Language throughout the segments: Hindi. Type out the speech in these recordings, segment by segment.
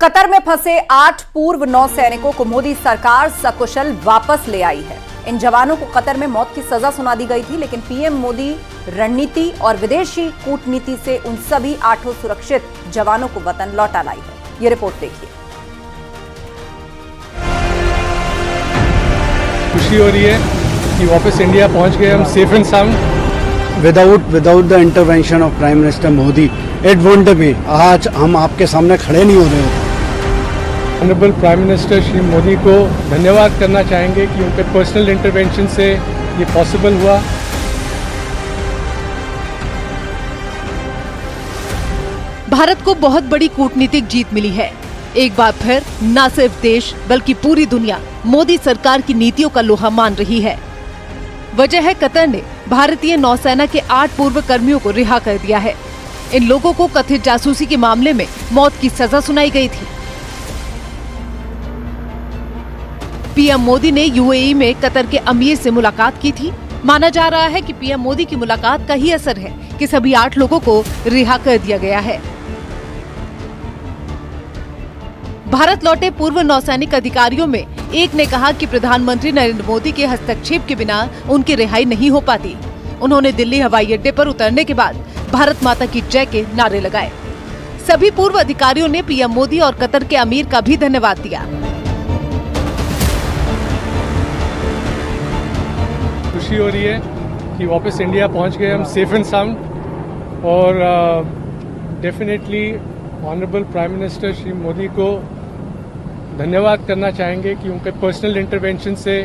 कतर में फंसे 8 पूर्व नौसैनिकों को मोदी सरकार सकुशल वापस ले आई है। इन जवानों को कतर में मौत की सजा सुना दी गई थी, लेकिन पीएम मोदी रणनीति और विदेशी कूटनीति से उन सभी 8 सुरक्षित जवानों को वतन लौटा लाई है। ये रिपोर्ट देखिए। खुशी हो रही है कि वापस इंडिया पहुंच गए हम safe and sound. Without the intervention of prime minister Modi it wouldn't be, आज हम आपके सामने खड़े नहीं हो रहे होते। Honourable prime minister Shri Modi को धन्यवाद करना चाहेंगे कि उनके पर्सनल इंटरवेंशन से ये पॉसिबल हुआ। भारत को बहुत बड़ी कूटनीतिक जीत मिली है। एक बार फिर न सिर्फ देश बल्कि पूरी दुनिया मोदी सरकार की नीतियों का लोहा मान रही है। वजह है कतर ने भारतीय नौसेना के 8 पूर्व कर्मियों को रिहा कर दिया है। इन लोगों को कथित जासूसी के मामले में मौत की सजा सुनाई गई थी। पीएम मोदी ने यूएई में कतर के अमीर से मुलाकात की थी। माना जा रहा है कि पीएम मोदी की मुलाकात का ही असर है कि सभी 8 लोगों को रिहा कर दिया गया है। भारत लौटे पूर्व नौसैनिक अधिकारियों में एक ने कहा कि प्रधानमंत्री नरेंद्र मोदी के हस्तक्षेप के बिना उनकी रिहाई नहीं हो पाती। उन्होंने दिल्ली हवाई अड्डे पर उतरने के बाद भारत माता की जय के नारे लगाए। सभी पूर्व अधिकारियों ने पीएम मोदी और कतर के अमीर का भी धन्यवाद दिया। खुशी हो रही है कि वापस इंडिया पहुंच गए हम सेफ एंड साउंड और definitely honourable prime minister Shri Modi को धन्यवाद करना चाहेंगे कि उनके पर्सनल इंटरवेंशन से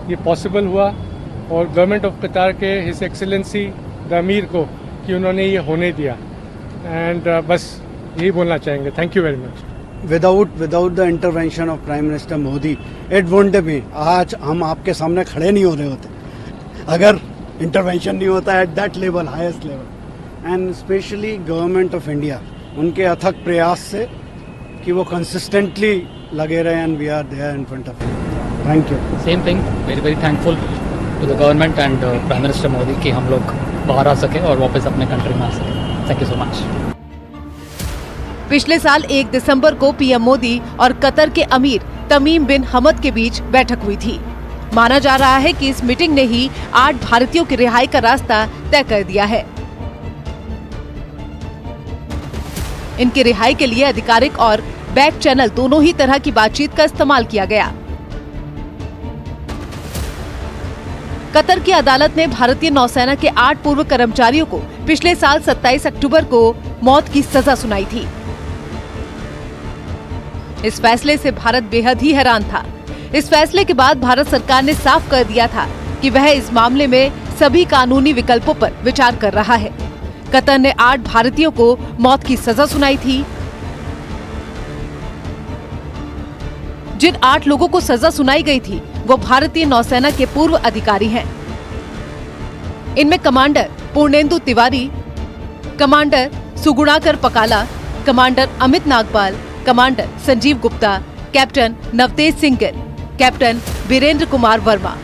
ये पॉसिबल हुआ और गवर्नमेंट ऑफ कतार के हिज एक्सेलेंसी द अमीर को कि उन्होंने ये होने दिया। एंड बस यही बोलना चाहेंगे। Thank you very much. Without the intervention of prime minister Modi it wouldn't be, आज हम आपके सामने खड़े नहीं हो रहे होते अगर इंटरवेंशन नहीं होता at that level, highest level. And specially government of India, उनके अथक प्रयास से कि वो कंसिस्टेंटली लगे रहे and we are there in front of you. Thank you. Same thing, very thankful to the government and prime minister Modi कि हम लोग बाहर आ सके और वापस अपने कंट्री में आ सके। Thank you so much. पिछले साल 1 दिसंबर को पीएम मोदी और कतर के अमीर तमीम बिन हमद के बीच बैठक हुई थी। माना जा रहा है कि इस मीटिंग ने ही 8 भारतीयों की रिहाई का रास्ता तय कर दिया है। इनकी रिहाई के लिए आधिकारिक और बैक चैनल दोनों ही तरह की बातचीत का इस्तेमाल किया गया। कतर की अदालत ने भारतीय नौसेना के 8 पूर्व कर्मचारियों को पिछले साल 27 अक्टूबर को मौत की सजा सुनाई थी। इस फैसले से भारत बेहद ही हैरान था। इस फैसले के बाद भारत सरकार ने साफ कर दिया था कि वह इस मामले में सभी कानूनी विकल्पों पर विचार कर रहा है। कतर ने 8 भारतीयों को मौत की सजा सुनाई थी। जिन 8 लोगों को सजा सुनाई गई थी वो भारतीय नौसेना के पूर्व अधिकारी हैं। इनमें commander Purnendu Tiwari, commander Sugunakar Pakala, commander Amit Nagpal, commander Sanjeev Gupta, captain Navtej Singh Gill, captain Virendra Kumar Verma,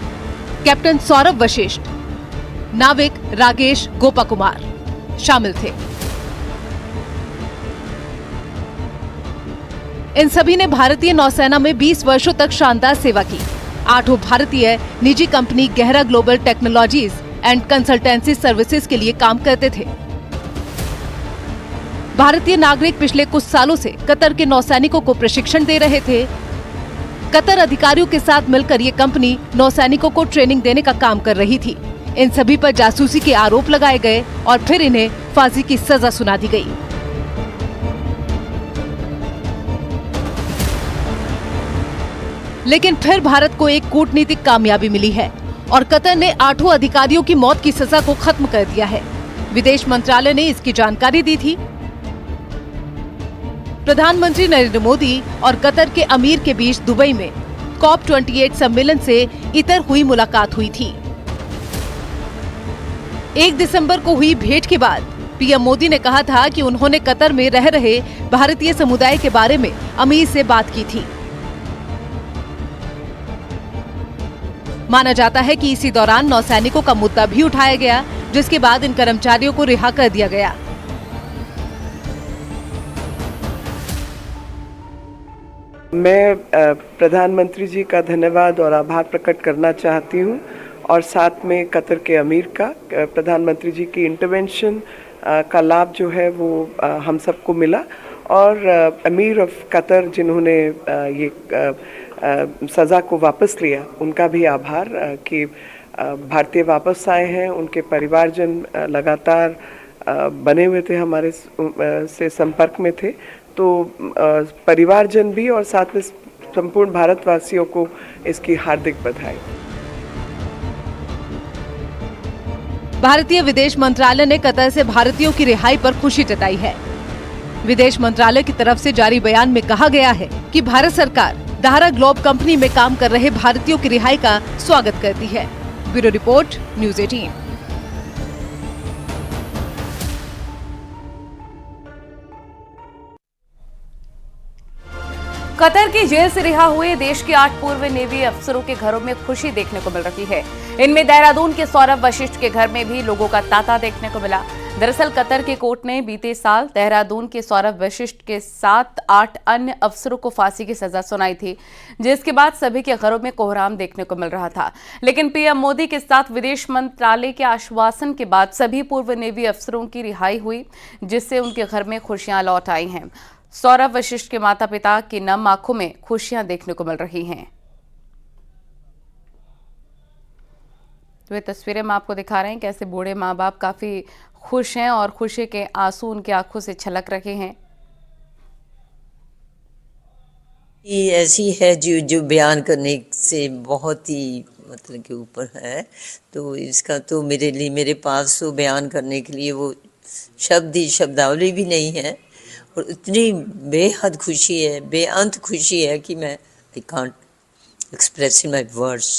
captain Saurabh Vashishtha, नाविक रागेश गोपा कुमार शामिल थे। इन सभी ने भारतीय नौसेना में 20 वर्षों तक शानदार सेवा की। 8 भारतीय निजी कंपनी गहरा global technologies and consultancy services के लिए काम करते थे। भारतीय नागरिक पिछले कुछ सालों से कतर के नौसैनिकों को प्रशिक्षण दे रहे थे। कतर अधिकारियों के साथ मिलकर ये कंपनी नौसैनिकों को ट्रेनिंग देने का काम कर रही थी। इन सभी पर जासूसी के आरोप लगाए गए और फिर इन्हें फांसी की सजा सुना दी गई। लेकिन फिर भारत को एक कूटनीतिक कामयाबी मिली है और कतर ने 8 अधिकारियों की मौत की सजा को खत्म कर दिया है। विदेश मंत्रालय ने इसकी जानकारी दी थी। प्रधानमंत्री नरेंद्र मोदी और कतर के अमीर के बीच दुबई में COP28 सम्मेलन से इतर हुई मुलाकात हुई थी। 1 दिसंबर को हुई भेंट के बाद पीएम मोदी ने कहा था कि उन्होंने कतर में रह रहे भारतीय समुदाय के बारे में अमीर से बात की थी। माना जाता है कि इसी दौरान नौसैनिकों का मुद्दा भी उठाया गया, जिसके बाद इन कर्मचारियों को रिहा कर दिया गया। मैं प्रधानमंत्री जी का धन्यवाद और आभार प्रकट करना चाहती हूँ और साथ में कतर के अमीर का। प्रधानमंत्री जी की इंटरवेंशन का लाभ जो है वो हम सबको मिला और अमीर ऑफ कतर जिन्होंने ये सज़ा को वापस लिया उनका भी आभार कि भारतीय वापस आए हैं। उनके परिवारजन लगातार बने हुए थे, हमारे से संपर्क में थे, तो परिवारजन भी और साथ में संपूर्ण भारतवासियों को इसकी हार्दिक बधाई। भारतीय विदेश मंत्रालय ने कतर से भारतीयों की रिहाई पर खुशी जताई है। विदेश मंत्रालय की तरफ से जारी बयान में कहा गया है कि भारत सरकार दाहरा ग्लोब कंपनी में काम कर रहे भारतीयों की रिहाई का स्वागत करती है। Bureau report, news 18। कतर की जेल से रिहा हुए देश के 8 पूर्व नेवी अफसरों के घरों में खुशी देखने को मिल रही है। इनमें देहरादून के सौरभ वशिष्ठ के घर में भी लोगों का तांता देखने को मिला। दरअसल कतर के कोर्ट ने बीते साल देहरादून के सौरभ वशिष्ठ के साथ 8 अन्य अफसरों को फांसी की सजा सुनाई थी, जिसके बाद सभी के घरों में कोहराम देखने को मिल रहा था। लेकिन पीएम मोदी के साथ विदेश मंत्रालय के आश्वासन के बाद सभी पूर्व नेवी अफसरों की रिहाई हुई, जिससे उनके घर में खुशियां लौट आई हैं। सौरभ वशिष्ठ के माता पिता की नम आंखों में खुशियां देखने को मिल रही हैं। तो ये तस्वीरें हम आपको दिखा रहे हैं कैसे बूढ़े माँ बाप काफी खुश हैं और खुशी के आंसू उनकी आंखों से छलक रहे हैं। ये ऐसी है जो बयान करने से बहुत ही मतलब के ऊपर है, तो इसका तो मेरे लिए, मेरे पास तो बयान करने के लिए वो शब्द ही शब्दावली भी नहीं है और इतनी बेहद खुशी है, बेअंत खुशी है कि मैं I can't express in my words.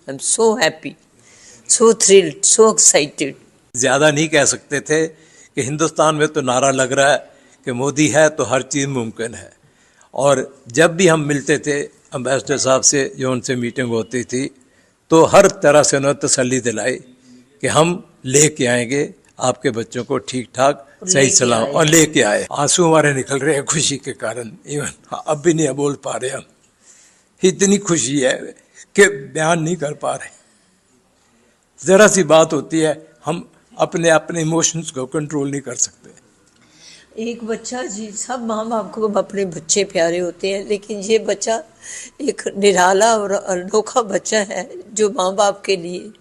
I am so happy, so thrilled, so excited. ज़्यादा नहीं कह सकते थे कि हिंदुस्तान में तो नारा लग रहा है कि मोदी है तो हर चीज़ मुमकिन है। और जब भी हम मिलते थे एम्बेसडर साहब से, जो उनसे मीटिंग होती थी, तो हर तरह से उन्होंने तसल्ली दिलाई कि हम लेके आएंगे आपके बच्चों को ठीक ठाक सही सलाम, और लेके आए। आंसू हमारे निकल रहे हैं खुशी के कारण, इवन अब भी नहीं बोल पा रहे हम। इतनी खुशी है कि बयान नहीं कर पा रहे। ज़रा सी बात होती है, हम अपने इमोशंस को कंट्रोल नहीं कर सकते। एक बच्चा जी, सब माँ बाप को अपने बच्चे प्यारे होते हैं, लेकिन ये बच्चा एक निराला और अनोखा बच्चा है जो माँ बाप के लिए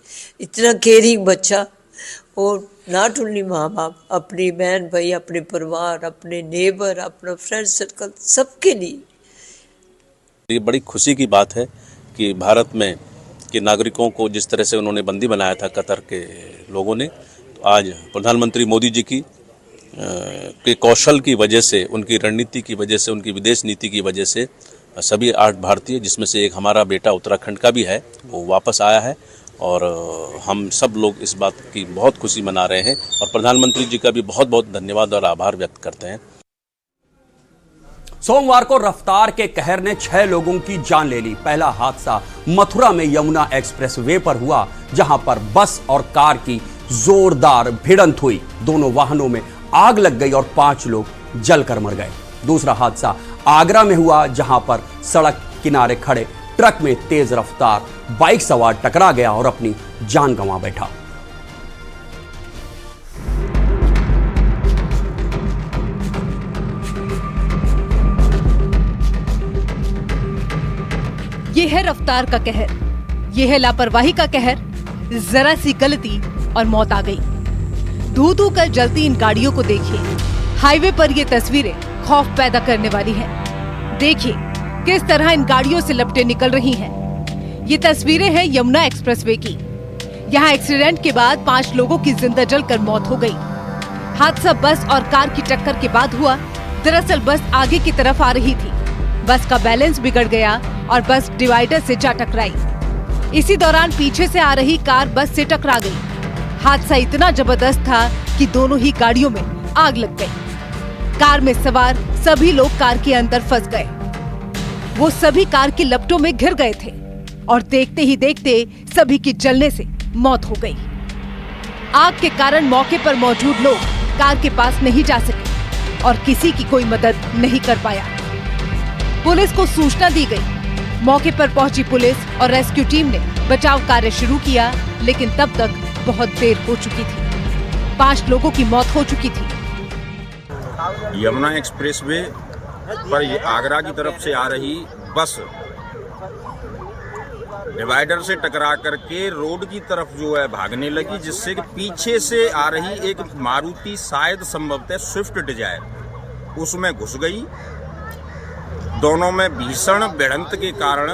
इतना केयरिंग बच्चा, और नॉट ओनली माँ बाप, अपनी बहन भाई, अपने परिवार, अपने नेबर, अपना फ्रेंड सर्कल, सबके लिए ये बड़ी खुशी की बात है कि भारत में के नागरिकों को जिस तरह से उन्होंने बंदी बनाया था कतर के लोगों ने, तो आज प्रधानमंत्री मोदी जी की के कौशल की वजह से, उनकी रणनीति की वजह से, उनकी विदेश नीति की वजह से सभी 8 भारतीय, जिसमें से एक हमारा बेटा उत्तराखंड का भी है, वो वापस आया है। और हम सब लोग इस बात की बहुत खुशी मना रहे हैं और प्रधानमंत्री जी का भी बहुत बहुत धन्यवाद और आभार व्यक्त करते हैं। सोमवार को रफ्तार के कहर ने 6 लोगों की जान ले ली। पहला हादसा मथुरा में यमुना एक्सप्रेसवे पर हुआ, जहां पर बस और कार की जोरदार भिड़ंत हुई। दोनों वाहनों में आग लग गई और 5 लोग जलकर मर गए। दूसरा हादसा आगरा में हुआ, जहां पर सड़क किनारे खड़े ट्रक में तेज रफ्तार बाइक सवार टकरा गया और अपनी जान गंवा बैठा। ये है रफ्तार का कहर, ये है लापरवाही का कहर। जरा सी गलती और मौत आ गई। धू धू कर जलती इन गाड़ियों को देखिए। हाईवे पर ये तस्वीरें खौफ पैदा करने वाली हैं। देखिए किस तरह इन गाड़ियों से लपटें निकल रही हैं। ये तस्वीरें हैं यमुना एक्सप्रेसवे की। यहाँ एक्सीडेंट के बाद 5 लोगों की जिंदा जलकर मौत हो गई। हादसा बस और कार की टक्कर के बाद हुआ। दरअसल बस आगे की तरफ आ रही थी। बस का बैलेंस बिगड़ गया और बस डिवाइडर से जा टकराई। इसी दौरान पीछे से आ रही कार बस से टकरा गई। हादसा इतना जबरदस्त था कि दोनों ही गाड़ियों में आग लग गई। कार में सवार सभी लोग कार के अंदर फंस गए। वो सभी कार की लपटों में घिर गए थे और देखते ही देखते सभी की जलने से मौत हो गई। आग के कारण मौके पर मौजूद लोग कार के पास नहीं जा सके और किसी की कोई मदद नहीं कर पाया। पुलिस को सूचना दी गई। मौके पर पहुंची पुलिस और रेस्क्यू टीम ने बचाव कार्य शुरू किया, लेकिन तब तक बहुत देर हो चुकी थी। 5 लोगों की मौत हो चुकी थी। यमुना एक्सप्रेसवे पर आगरा की तरफ से आ रही बस डिवाइडर से टकरा करके रोड की तरफ जो है भागने लगी, जिससे कि पीछे से आ रही एक मारुति, शायद संभवतः स्विफ्ट डिजायर, उसमें घुस गई। दोनों में भीषण भिड़ंत के कारण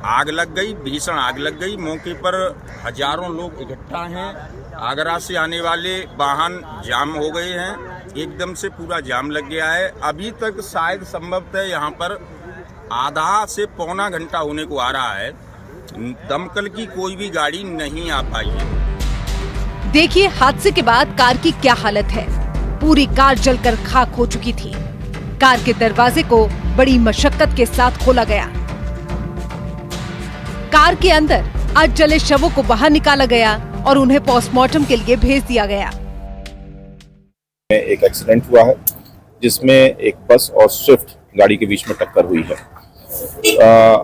आग लग गई, भीषण आग लग गई। मौके पर हजारों लोग इकट्ठा हैं। आगरा से आने वाले वाहन जाम हो गए हैं, एकदम से पूरा जाम लग गया है। अभी तक शायद संभवतः यहाँ पर आधा से पौना घंटा होने को आ रहा है, दमकल की कोई भी गाड़ी नहीं आ पाई है। देखिए हादसे के बाद कार की क्या हालत है। पूरी कार जलकर खाक हो चुकी थी। कार के दरवाजे को बड़ी मशक्कत के साथ खोला गया। कार के अंदर आज जले शवों को बाहर निकाला गया और उन्हें पोस्टमार्टम के लिए भेज दिया गया। एक एक्सीडेंट हुआ है जिसमें एक बस और स्विफ्ट गाड़ी के बीच में टक्कर हुई है।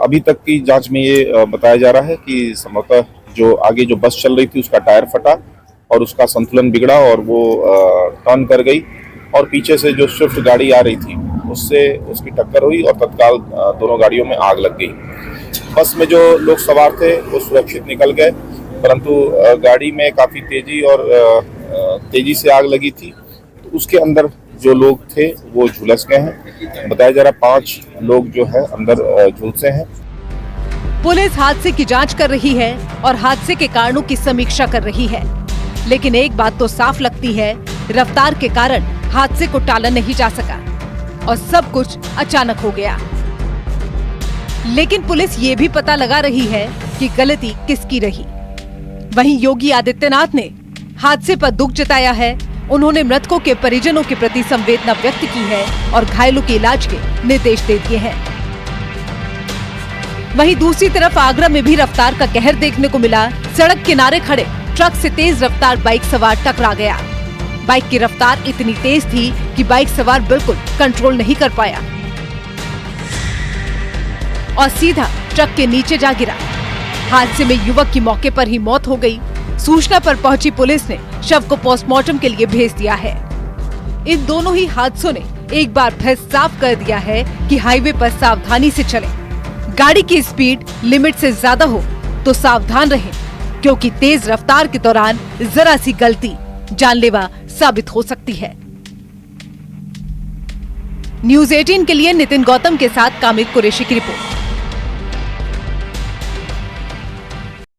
अभी तक की जांच में ये बताया जा रहा है कि संभवतः जो आगे जो बस चल रही थी उसका टायर फटा और उसका संतुलन बिगड़ा और वो टर्न कर गई और पीछे से जो स्विफ्ट गाड़ी आ रही थी उससे उसकी टक्कर हुई और तत्काल दोनों गाड़ियों में आग लग गई। बस में जो लोग सवार थे वो सुरक्षित निकल गए, परंतु गाड़ी में काफ़ी तेजी से आग लगी थी, तो उसके अंदर जो लोग थे वो झुलस गए हैं। बताया जा रहा 5 लोग जो है अंदर झुलसे हैं। पुलिस हादसे की जांच कर रही है और हादसे के कारणों की समीक्षा कर रही है, लेकिन एक बात तो साफ लगती है, रफ्तार के कारण हादसे को टाला नहीं जा सका और सब कुछ अचानक हो गया। लेकिन पुलिस ये भी पता लगा रही है कि गलती किसकी रही। वहीं योगी आदित्यनाथ ने हादसे पर दुख जताया है। उन्होंने मृतकों के परिजनों के प्रति संवेदना व्यक्त की है और घायलों के इलाज के निर्देश दे दिए हैं। वहीं दूसरी तरफ आगरा में भी रफ्तार का कहर देखने को मिला। सड़क किनारे खड़े ट्रक से तेज रफ्तार बाइक सवार टकरा गया। बाइक की रफ्तार इतनी तेज थी कि बाइक सवार बिल्कुल कंट्रोल नहीं कर पाया और सीधा ट्रक के नीचे जा गिरा। हादसे में युवक की मौके पर ही मौत हो गई। सूचना पर पहुंची पुलिस ने शव को पोस्टमार्टम के लिए भेज दिया है। इन दोनों ही हादसों ने एक बार फिर साफ कर दिया है कि हाईवे पर सावधानी से चलें। गाड़ी की स्पीड लिमिट से ज्यादा हो तो सावधान रहें, क्योंकि तेज रफ्तार के दौरान जरा सी गलती जानलेवा साबित हो सकती है। न्यूज़ 18 के लिए नितिन गौतम के साथ कामिक कुरैशी की रिपोर्ट।